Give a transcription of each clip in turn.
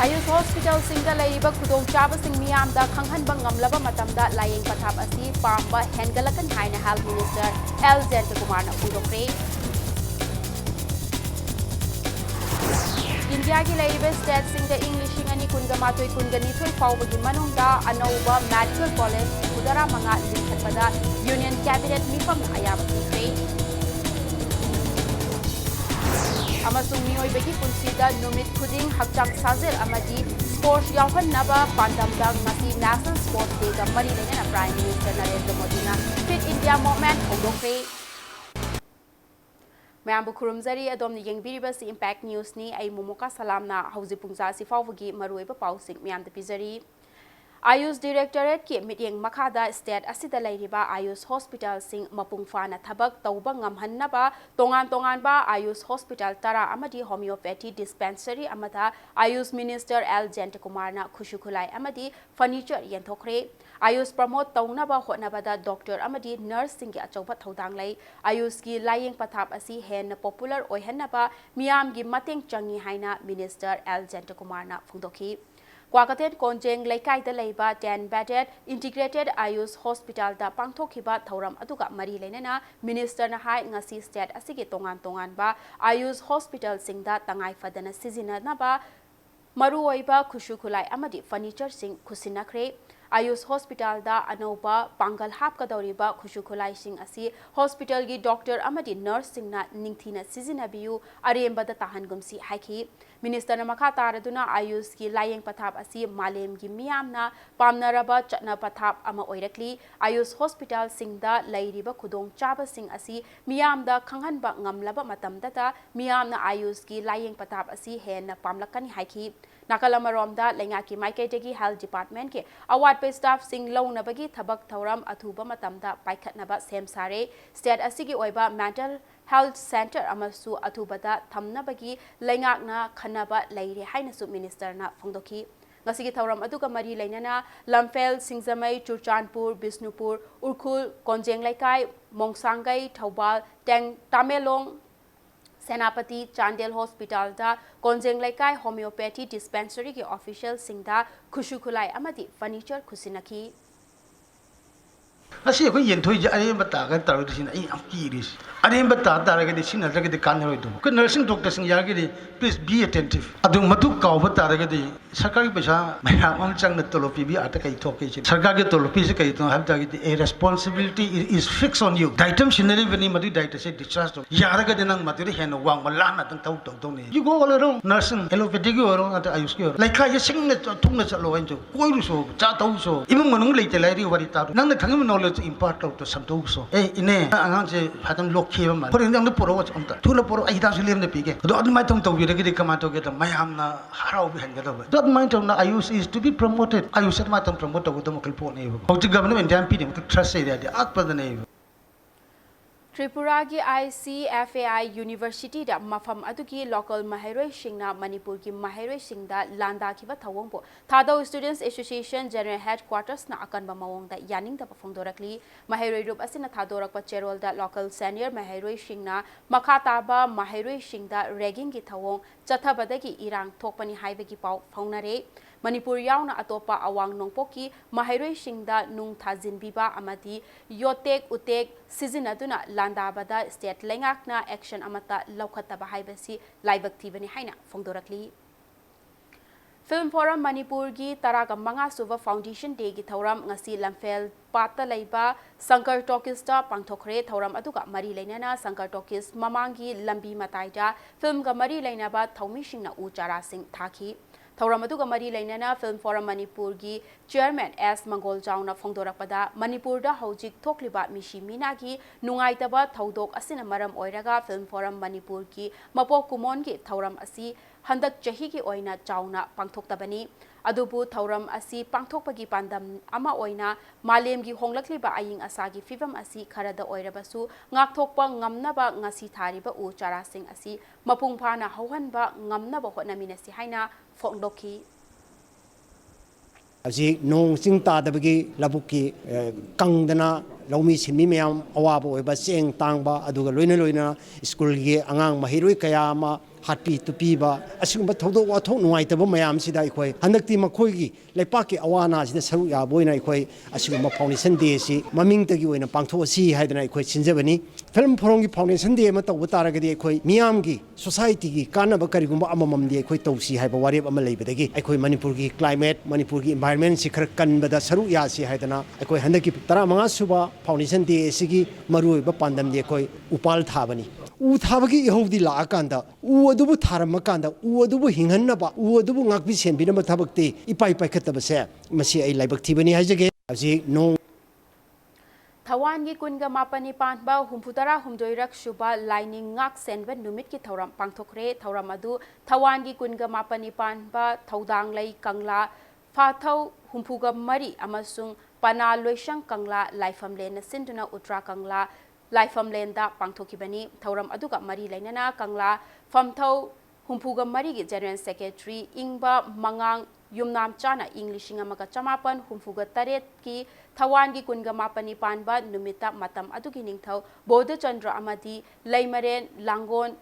Ayus Hospital Singda Laiba Kudong Chaba Sing Miam da Kanghan Bangam Laba Matamda Laying Patap Asi Pamba Hengalakan Haina Health Minister L. Kumar na Udokre. India ki Laiba State Singda English Ani Kunga Matoi Kunga Nitoi Pawagi Manunda Anova Medical College Udara Manga Linkhapada Union Cabinet Mifam Ayaba Kikre. Amasung Mioibaki Punsida Numit Kuding Hakjang Sazir Amadi Sports Yauhan Naba Pandamdang Masi National Sports Day the Marilena Prime Minister Narendra Modi na Fit India Movement Hogokre. Mayambu Kurumzari Adom Yang Biribas Impact News ni ay Mumuka Salamna Hauzi Pungza Sifawagi Maruiba Pausing Mayam the Pizari. Ayus Directorate ki Mityeng Makada State Asida Lairiba Ayus Hospital Sing Mapungfana Tabak Tauba Ngamhannaba Tongan ba Ayus Hospital Tara Amadi Homeopathy Dispensary Amata Ayus Minister L. Kumar na Khushukulai Amadi Furniture Yentokre Ayus promote Taunaba Hotnabada Doctor Amadi Nurse Singi Achoba Thodang Lai Ayus ki Laying Patap Asi Hen Popular Oihannaba Miam gi Mateng Changi Haina Minister L. Kumar na Fundoki Kwakatet Konjeng Laikai da Laiba 10-bedded Integrated Ayus Hospital da Pangthokiba Thauram Aduga Mari Lenena Minister na Hai Ngasi State Asigi Tongan ba Ayus Hospital Singda Tangai Fadana Sizina Naba Maru Oiba Khushukulai Amadi Furniture Sing Kusinakre Ayus Hospital da Anoba Pangal Hapka Doriba Khushukulai Sing Asi Hospital gi Doctor Amadi Nurse Singna Ningthina Sizina Biu Aremba da Tahangumsi Haiki Minister na Makataraduna Ayus ki Layeng Patap Asi Malem gi Miyamna Pamnaraba Chatna Patap Ama Oirakli Ayus Hospital Singda Lairiba Kudong Chaba Sing Asi Miyamda Kanghanba Ngamlaba Matamdata Miyamna Ayus ki Layeng Patap Asi Hen Pamlakani Haiki Nakalamaromda Lengaki Maiketegi Health Department ke award pe staff sing launabagi thabak thauram athuba matamda paikhatnaba sem sare state asigi oiba mental health center amasu athubada thamnabagi lengakna khanaba leire hainasu minister na phongdoki ngasigi thauram aduga mari leinana Lamphel Singzamai Churchanpur Bisnupur Urkhul Konjeng Laikai Mongsangai Thobal Teng Tamelong Senapati Chandel Hospital da Konjeng Laikai Homeopathy Dispensary ki official Singda Khushukulai Amadi Furniture Kusinaki Asi ko yenthoi ja are bata ga taru sin ai am kiris are bata tara ga sin ra ga de kan hoi do ko nursing doctor sing ya ga please be attentive adu matu kaw bata ra ga de sarkar ki paisa maya am chang na tolopi bi ata kai thok ke sarkar ge tolopi se kai to have ta a responsibility is fixed on you item scenery bani madu diet se discharge do ya ra ga de nang matu hen wang mala na tang tau ne you go all around nursing allopathy go around ata ayus go like ka ye sing na thung na chalo en jo koi ru so cha tau so imong manung le te lai ri wari ta nang na khang knowledge impart out to santu so ine angang se hatam lok kheba ma por indang de poro chom ta thula poro ai da sulim ne pige do ad mai tong to bi re kama to ge ta mayam na harau bi han ga do do mai tong na ayus is to be promoted ayus ma tong promote to go kal po ne ho ti government jam pi dem trust se dia ak pa ne Tripura ki ICFAI University da mafam aduki local Mahairoi Singna Manipur ki Mahairoi Singda landa kiba thawongpo Thado Students Association General Headquarters na akan ba mawong da yaning da pafongdorakli Mahairoi group asina thadorak pa cherol da local senior Mahairoi Singna makata ba Mahairoi Singda ragging ki thawong chathabadagi irang thokpani haibagi pau phaunare Manipur yauna atopa awang nongpoki Mahairoi Singda nung thajin biba amadi yotek utek sizinaduna landabada state lengakna action amata laukhataba haibasi laibak thibani haina phongdorakli Film Forum Manipur gi taraga manga suva Foundation Day gi thauram ngasi Lamphel pata leiba Sankar Talkies ta pangthokre thauram aduga mari leinana Sankar Talkies mamangi lambi mataida film ga mari leinaba thaumi singna u chara sing thaki Thauram aduga mari leinana Film Forum Manipur gi Chairman S Mangol Jauna phongdorakpada Manipur da hojik thokliba mishi mina gi nungaitaba thaudok asina maram oiraga Film Forum Manipur gi mapok kumon gi thauram asi handak chahi gi oina chauna pangthoktabani adubu thauram asi pangthokpagi pandam ama oina malem gi honglakliba aying asagi fivam asi kharada oirabasu ngakthokpa ngamnaba ngasi thariba u charasing asi mapungphana hauhanba ngamnaba hotnaminasi haina phongdoki Hꯧꯖꯤꯛ ꯅꯣꯡ ꯆꯤꯡ ꯇꯥꯗꯕꯒꯤ ꯂꯧꯕꯨꯛꯀꯤ ꯀꯪꯗꯅ ꯂꯧꯃꯤ ꯁꯤꯟꯃꯤ ꯃꯌꯥꯝ ꯑꯋꯥꯕ ꯑꯣꯏꯕ ꯆꯦꯡ ꯇꯥꯡꯕ ꯑꯗꯨꯒ ꯂꯣꯏꯅ ꯁ꯭ꯀꯨꯜꯒꯤ ꯑꯉꯥꯡ ꯃꯍꯩꯔꯣꯏ ꯀꯌꯥ ꯑꯃ ꯍꯥꯠꯄꯤ ꯇꯨꯞꯄꯤꯕ ꯑꯁꯤꯒꯨꯝꯕ ꯊꯧꯗꯣꯛ ꯋꯥꯊꯣꯛ ꯅꯨꯡꯉꯥꯏꯇꯕ ꯃꯌꯥꯝꯁꯤꯗ ꯑꯩꯈꯣꯏ ꯍꯟꯗꯛꯇꯤ ꯃꯈꯣꯏꯒꯤ ꯂꯩꯄꯥꯛꯀꯤ ꯑꯋꯥ ꯑꯅꯥꯁꯤꯗ ꯁꯔꯨꯛ ꯌꯥꯕ ꯑꯣꯏꯅ ꯑꯩꯈꯣꯏ ꯑꯁꯤꯒꯨꯝꯕ ꯐꯥꯎꯟꯗꯦꯁꯟ ꯗꯦ ꯑꯁꯤ ꯃꯃꯤꯡꯇꯒꯤ ꯑꯣꯏꯅ ꯄꯥꯡꯊꯣꯛꯑꯁꯤ ꯍꯥꯏꯗꯅ ꯑꯩꯈꯣꯏ ꯁꯤꯟꯖꯕꯅꯤ ꯐꯤꯂꯝ ꯐꯣꯔꯝꯒꯤ ꯐꯥꯎꯟꯗꯦꯁꯟ ꯗꯦ ꯑꯃ ꯇꯧꯕ ꯇꯥꯔꯒꯗꯤ ꯑꯩꯈꯣꯏ ꯃꯤꯌꯥꯝꯒꯤ ꯁꯣꯁꯥꯏꯇꯤꯒꯤ ꯀꯥꯟꯅꯕ ꯀꯔꯤꯒꯨꯝꯕ ꯑꯃꯃꯝꯗꯤ ꯑꯩꯈꯣꯏ ꯇꯧꯁꯤ ꯍꯥꯏꯕ ꯋꯥꯔꯦꯞ ꯑꯃ ꯂꯩꯕꯗꯒꯤ ꯑꯩꯈꯣꯏ ꯃꯅꯤꯄꯨꯔꯒꯤ ꯀ꯭ꯂꯥꯏꯃꯦꯠ ꯃꯅꯤꯄꯨꯔꯒꯤ ꯏꯟꯚꯥꯏꯔꯟꯃꯦꯟꯁꯤ ꯈꯔ ꯀꯟꯕꯗ ꯁꯔꯨꯛ ꯌꯥꯁꯤ ꯍꯥꯏꯗꯅ ꯑꯩꯈꯣꯏ ꯍꯟꯗꯛꯀꯤ 15 ꯁꯨꯕ ꯐꯥꯎꯟꯗꯦꯁꯟ ꯗꯦ ꯑꯁꯤꯒꯤ ꯃꯔꯨꯑꯣꯏꯕ ꯄꯥꯟꯗꯝꯗꯤ ꯑꯩꯈꯣꯏ ꯎꯄꯥꯜ ꯊꯥꯕꯅꯤ ꯎ ꯊꯥꯕꯒꯤ ꯏꯍꯧꯗꯤ ꯂꯥꯛꯑꯀꯥꯟꯗ ꯎ ꯑꯗꯨꯕꯨ ꯊꯥꯔꯝꯃꯀꯥꯟꯗ ꯎ ꯑꯗꯨꯕꯨ ꯍꯤꯡꯍꯟꯅꯕ ꯎ ꯑꯗꯨꯕꯨ ꯉꯥꯛꯄꯤ ꯁꯦꯟꯕꯤꯅꯕ ꯊꯕꯛꯇꯤ ꯏꯄꯥꯏ ꯄꯥꯏꯈꯠꯇꯕꯁꯦ ꯃꯁꯤ ꯑꯩ ꯂꯥꯏꯕꯛ ꯊꯤꯕꯅꯤ ꯍꯥꯏꯖꯒꯦ ꯍꯧꯖꯤꯛ ꯅꯣꯡ Thawangi kunga mapani panba humputara humdoirak shuba lining ngak senba numit ki thauram pangthokre thauram adu Thawangi kunga mapani panba thaudang lai kangla phathau humpuga mari amasung pana loisang kangla laifam len sinduna utra kangla laifam len da pangthokibani thauram aduga mari lainana kangla famthau humpuga mari gi general secretary ingba mangang yumnam chana English amaga chamapan humpuga taret ki Thawangi kunga mapani panba numita matam adugi ningthau Bodha Chandra amadi Laimaren Langon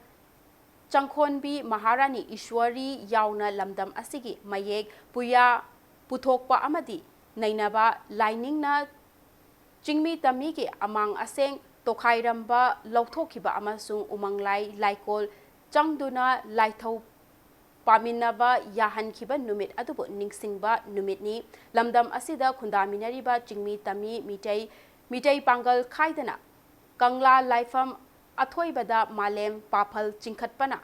Changkhonbi Maharani Ishwari yauna lamdam asigi mayek puya puthokpa amadi nainaba lainingna Jingmi tamigi amang aseng tokhairamba lauthokiba amasung umanglai laikol changduna laithau Paminaba Yahan Kiba Numit Adubu Ningsingba Numitni Lamdam Asida Kundaminariba Jingmi Tami Mitay Pangal Kaidana Kangla Laifam Athoibada Malem Papal Chingkatpana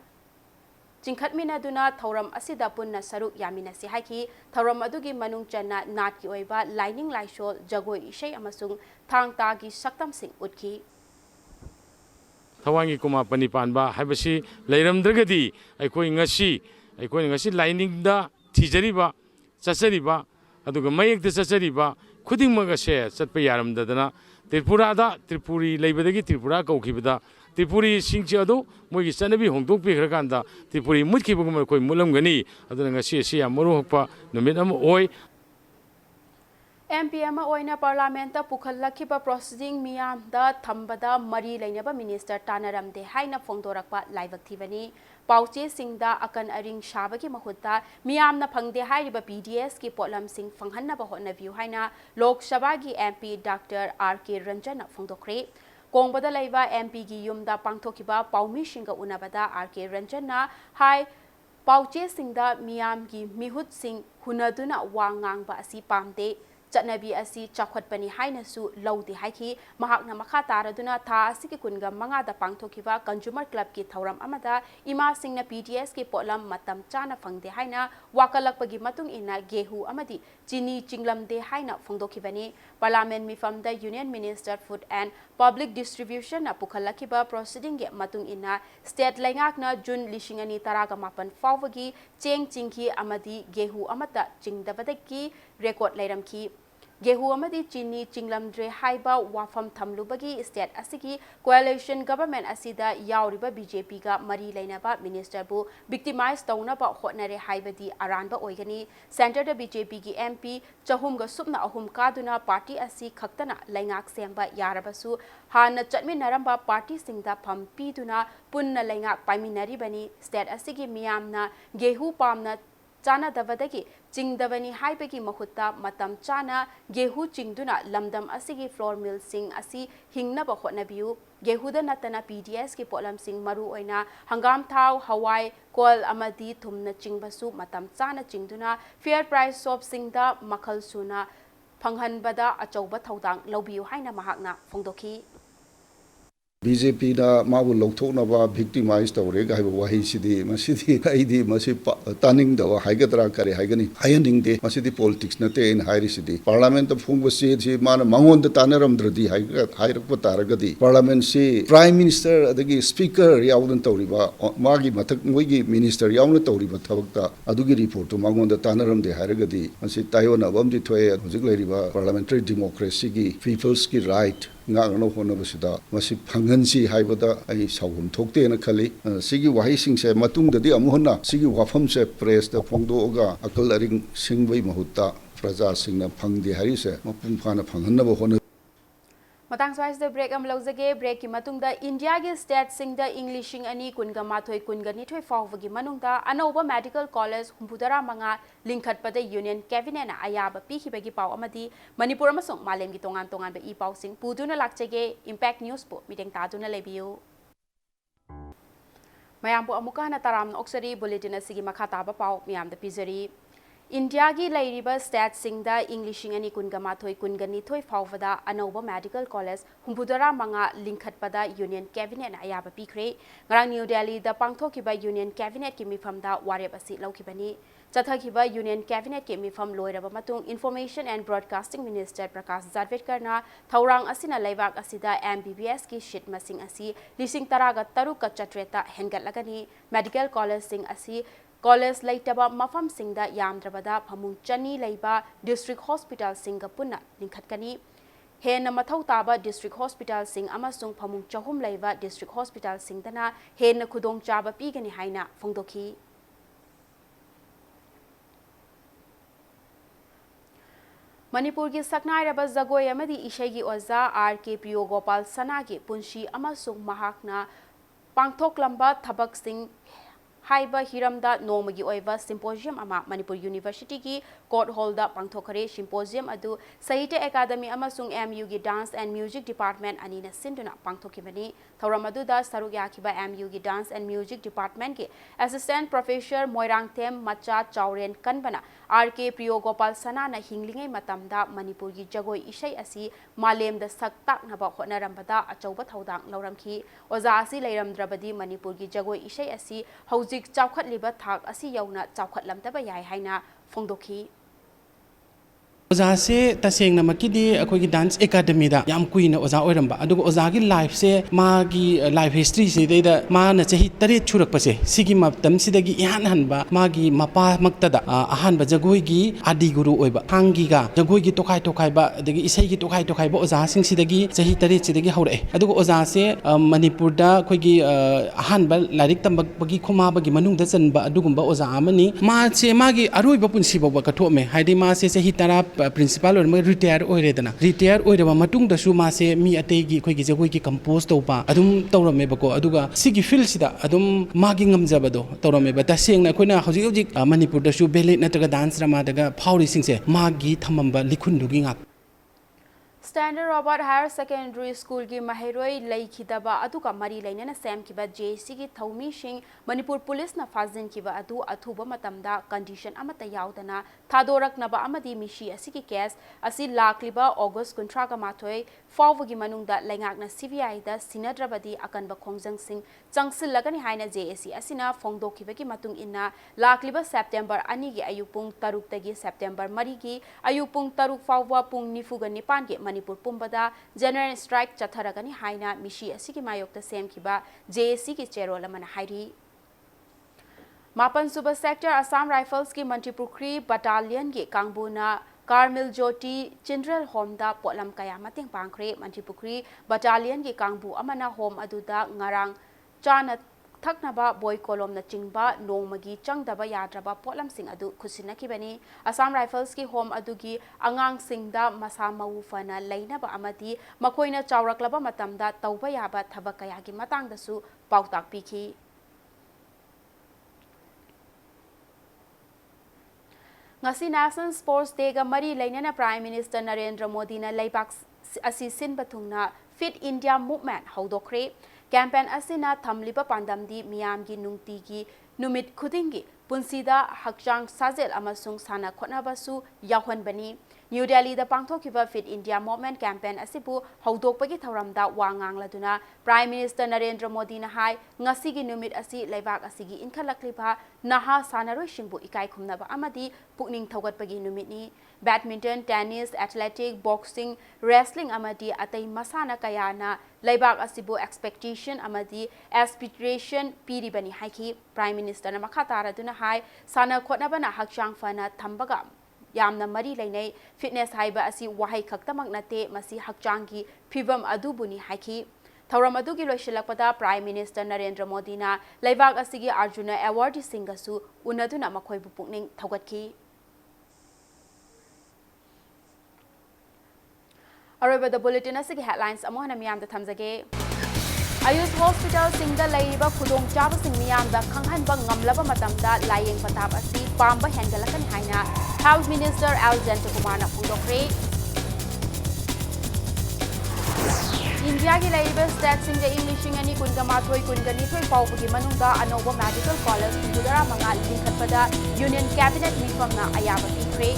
Chingkatmina Duna Thauram Asida Punna Saruk Yaminasi Haki Thauram Adugi Manung Chana Natki Oiba Lining Laishol Jagoi Ishay Amasung Thang Tagi Saktam Singh Utki Thawangi kuma panipanba haibasi leiram dragadi aikoi ngasi lining da thijariba chachariba aduga mayek da chachariba khuding maga se chatpa yaram dadana Tripura da Tripuri leibadagi Tripura kaukibada Tripuri singchi adu mogi chanabi hongdok pe khrakanda Tripuri mutkibugum koi mulamgani aduna ngasi se amaru hokpa numit am oi MPM oina parliamenta pukhallakiba proceeding miyam da thambada mari lainaba minister tanaramde haina phongdorakpa laibak thibani pauche singda akan aring shabagi mahutta miyamna phangde hairiba PDS ki potlam sing phanghanna ba hotna view haina Lok Sabha gi MP Dr RK Ranjan phongdokre kongbada laiba MP gi yumda pangthokiba paumi singa unabada RK Ranjan na hai pauche singda miyam gi mihut sing hunaduna wangangba asi pamde Chanabi asi chakhwatpani hainasu lawdi haiki mahakna makha taraduna tha asiki kunga manga da pangthokiba consumer club ki thauram amada ima singna PDS ki potlam matam chana phangde haina wakalakpagi matung ina gehu amadi chini chinglamde haina phongdokhibani parliament mifamda union minister food and public distribution na pukhallakiba proceeding ge matung ina state laingakna june 2018 fawagi cheng chingki amadi gehu amata chingdabadaki record lairamki Gehu amadi chini chinglamdre haiba wafam thamlubagi state asigi coalition government asida yauriba BJP ga mari lainaba minister bu victimize taunaba hotnare haibadi aranba oigani center da BJP gi MP chahum ga supna ahum kaduna party asi khaktana laingak semba yarabasu hana chatminaramba party singda phampi duna punna laingak paiminari bani state asigi miyamna gehu pamna Chana davadagi chingdavani haibagi mahutta matam chana gehu chingduna lamdam asigi flour mill sing asi hingnaba hotnabiu gehuda natana PDS ki potlam sing maru oina hangam thau hawai kol amadi thumna chingbasu matam chana chingduna fair price shop singda makhal suna phanghanbada achauba thaudang lobiu haina mahakna phongdoki BJP da mabu lokthoknaba victimize tawre ga haiba wahi sidi masidi aidi masi taning da haigadra kare haigani hayaning de masidi politics na te in hairi sidi parliament of phungba si mana mangon da tanaram dradi hairakpa taragadi parliament si prime minister adagi speaker yawdan tawriba magi mathak moigi minister yawna tawriba thabakta adugi report to mangon da tanaram de hairagadi masi tayona bamji thoye hojik leiriba parliamentary democracy gi people's ki right ngano honabasida masi phangansi haibada ai sawum thokte na khali sigi wahi sing se matung dadi amuhna sigi wafam se press da phongdo ga akal aring singbai mahutta प्रजासिंगना फंगदे हारिसे मपुंग फाना फंगहन्नबो होनो Matang swais break am lawjage break ki matungda India gi state singda Englishing ani kunga mathoi kunga ni thoi fawgi manungda anoba medical college humpudara manga lingkhat pada union cabinet na ayaba pi ki bagi paw amadi Manipur amasong malem gi tongan tongan ba I paw sing puduna lakchage impact news po miteng taduna lebiu mayam po amuka na taram oksari bulletin asigi makha taba paw miyam da pizari India gi lairiba state singda Englishing ani kunga mathoi kunga ni thoi fawda anoba medical college humpudara manga lingkhat pada union cabinet na ayaba pikre ngarang New Delhi da pangthokiba union cabinet ki mifam da warep asi laukibani chathakiba union cabinet ki mifam loiraba matung information and broadcasting minister Prakash Javadekar na thaurang asina leibak asida MBBS ki sheet masing asi lising taraga taruk ka chatreta hengat lagani medical college sing asi College laitaba mafam singda yamdrabada phamung chani leiba district hospital singa punna lingkhatkani hena mathau taba district hospital sing amasung phamung chahum leiba district hospital singdana hena khudong chaba pigani haina phongdokhi Manipur gi saknai raba jagoi amadi ishai gi oza RK Priyo Gopal Sana gi punshi amasung mahakna pangthok lamba thabak sing Haiba Hiramda Nomagi Oiva Symposium ama Manipur University ki Court Hall da pangthokare symposium adu Sahitya Academy amasung MU gi Dance and Music Department anina sinduna pangthokibani thauramadu da sarugya kiba MU gi Dance and Music Department ki Assistant Professor Moirang Them Macha Chauren Kanbana RK Priyo Gopal Sana na hinglingai matamda Manipur gi jagoi ishai asi malem da saktak naba honarambada achauba thaudang lauramki oza asi leiramdrabadi Manipur gi jagoi ishai asi hauji chawkhat liba thak asi yauna chawkhat lamtaba yai haina phongdokhi ओजा से तसेंग नमकिदी अखोगी dance academy दा याम कुइना ओजा Oramba अदुगो ओजागी life से मागी life history से देदा माना चही तरे छुरक पसे सिगी मतम सिदगी यान हनबा मागी मपा मक्तदा अहानबा जगोईगी आदि गुरु ओइबा हांगीगा जगोईगी तोखाय तोखायबा अदगी इसाईगी तोखाय तोखायबा ओजा सिंग सिदगी चही तरे सिदगी हौरे अदुगो ओजा से मणिपुर दा अखोगी अहानबा लारिक तंबगी खुमाबगी मनुंगदा चनबा अदुगुंबा ओजा अमनी मा से मागी अरोइबा पुनसि बवा कथोमे हाइदि मा से चही तरा principal or retire oiredana retire oiraba matung da su ma se mi ategi khoi gi jagoi gi compose tawpa adum tawrame bako aduga sigi field sida adum magi ngamjabado tawrame ba tasengna khoina hojik hojik manipur da su ballet nataga dance rama daga phauri singse magi thamamba likhundu gi ngak Standard Robert Higher Secondary School ki Mahiroi Laikhidaba Aduka Mari Lainana Sam Kiba JC ki Thaumi Singh Manipur Police na Fazin Kiba Adu Athuba Matamda condition Amata Yaudana Thadorak Naba Amadi Mishi Asiki case Asi Lakliba August Kuntraga Matoi Fawagi Manungda Langak na CBI da Sinadrabadi Akanba Khongjang Singh Changsil Lagani Haina JSC Asina Fongdo Kibaki Matung Inna Lakliba September Anigi Ayupung Taruk Tagi September Marigi Ayupung Taruk Fawwa Pung Nifuga Nipan ki Manipur Pumbada General Strike Chatharagani Haina Mishi Asiki Mayokta Sem Kiba JSC ki Cherola Mana Hairi Mapan Suba Sector Assam Rifles ki Manipur Battalion ki Kangbuna Carmel Jyoti Chindral Home da Potlam Kaya Mating Pangkre Manipur Battalion ki Kangbu Amana Home Aduda Ngarang Chana Thaknaba boy kolom na chingba nongmagi changdaba yadraba potlam sing adu khusinakibani Assam Rifles ki home adugi angang singda masa mau fana lainaba amadi makoina chawraklaba matamda tauba yaba thabak kayagi matangdasu pautak pikhi ngasi National Sports Day ga mari lainana Prime Minister Narendra Modi na laibak asi sin bathungna Fit India Movement haudokre campaign asina thamliba pandamdi miyamgi nungtigi numit khudingi punsida hakchang sajel amasung sana khotnabasu yahwanbani New Delhi da pangthokiba Fit India Movement campaign asibu haudokpagi thauramda wangang laduna Prime Minister Narendra Modi na hai ngasigi numit asi laibak asigi inkhalakliba naha sanaroi singbu ikai khumnaba amadi pukning thogatpagi numitni badminton tennis athletic boxing wrestling amadi atai masana kayana laibak asibu expectation amadi aspiration piribani haiki Prime Minister na makhatara duna hai sana khotnabana hakchang fana thambaga yamna mari lainai fitness haiba asi wahai khaktamak nate masi hakchangi phibam adubuni haiki thauram adugi loisilakpada Prime Minister Narendra Modi na laibak asigi Arjuna Award singasu unaduna makhoi bu pukning thogatki ꯑꯔꯣꯏꯕꯗ bulletin ꯑꯁꯤꯒꯤ headlines ꯑꯃꯨꯛ ꯍꯟꯅ ꯃꯤꯌꯥꯝꯗ ꯊꯝꯖꯒꯦ ꯑꯌꯨꯁ ꯍꯣꯁꯄꯤꯇꯥꯜꯁꯤꯡꯗ ꯂꯩꯔꯤꯕ ꯈꯨꯗꯣꯡꯆꯥꯕꯁꯤꯡ ꯃꯤꯌꯥꯝꯗ ꯈꯪꯍꯟꯕ ꯉꯝꯂꯕ ꯃꯇꯝꯗ ꯂꯥꯌꯦꯡ ꯄꯊꯥꯞ ꯑꯁꯤ ꯄꯥꯝꯕ ꯍꯦꯟꯒꯠꯂꯛꯀꯅꯤ ꯍꯥꯏꯅ ꯍꯦꯜꯊ ꯃꯤꯅꯤꯁꯇꯔ ꯑꯦꯜ ꯖꯌꯟꯇꯀꯨꯃꯥꯔꯅ ꯐꯣꯡꯗꯣꯛꯈ꯭ꯔꯦ ꯏꯟꯗꯤꯌꯥꯒꯤ ꯂꯩꯔꯤꯕ ꯁ꯭ꯇꯦꯠꯁꯤꯡꯗ ꯏꯪ 2012-2022 ꯐꯥꯎꯕꯒꯤ ꯃꯅꯨꯡꯗ ꯑꯅꯧꯕ ꯃꯦꯗꯤꯀꯦꯜ ꯀꯣꯂꯦꯖ 35 ꯂꯤꯡꯈꯠꯄꯗ ꯌꯨꯅꯤꯌꯟ ꯀꯦꯕꯤꯅꯦꯠ ꯃꯤꯐꯝꯅ ꯑꯌꯥꯕ ꯄꯤꯈ꯭ꯔꯦ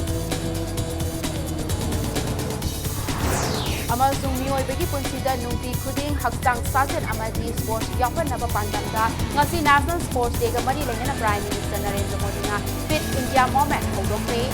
ꯑꯃꯁꯨꯡ ꯃꯤꯑꯣꯏꯕꯒꯤ ꯄꯨꯟꯁꯤꯗ ꯅꯨꯡꯇꯤ ꯈꯨꯗꯤꯡ ꯍꯛꯆꯥꯡ ꯁꯥꯖꯦꯜ ꯑꯃꯗꯤ ꯁ꯭ꯄꯣꯔꯠꯁ ꯌꯥꯎꯍꯟꯅꯕ ꯄꯥꯟꯗꯝꯗ ꯉꯁꯤ ꯅꯦꯁꯅꯦꯜ ꯁ꯭ꯄꯣꯔꯠꯁ ꯗꯦꯒ ꯃꯔꯤ ꯂꯩꯅꯅ ꯄ꯭ꯔꯥꯏꯝ ꯃꯤꯅꯤꯁꯇꯔ ꯅꯔꯦꯟꯗ꯭ꯔ ꯃꯣꯗꯤꯅ ꯐꯤꯠ ꯏꯟꯗꯤꯌꯥ ꯃꯣꯚꯃꯦꯟꯠ ꯍꯧꯗꯣꯛꯈ꯭ꯔꯦ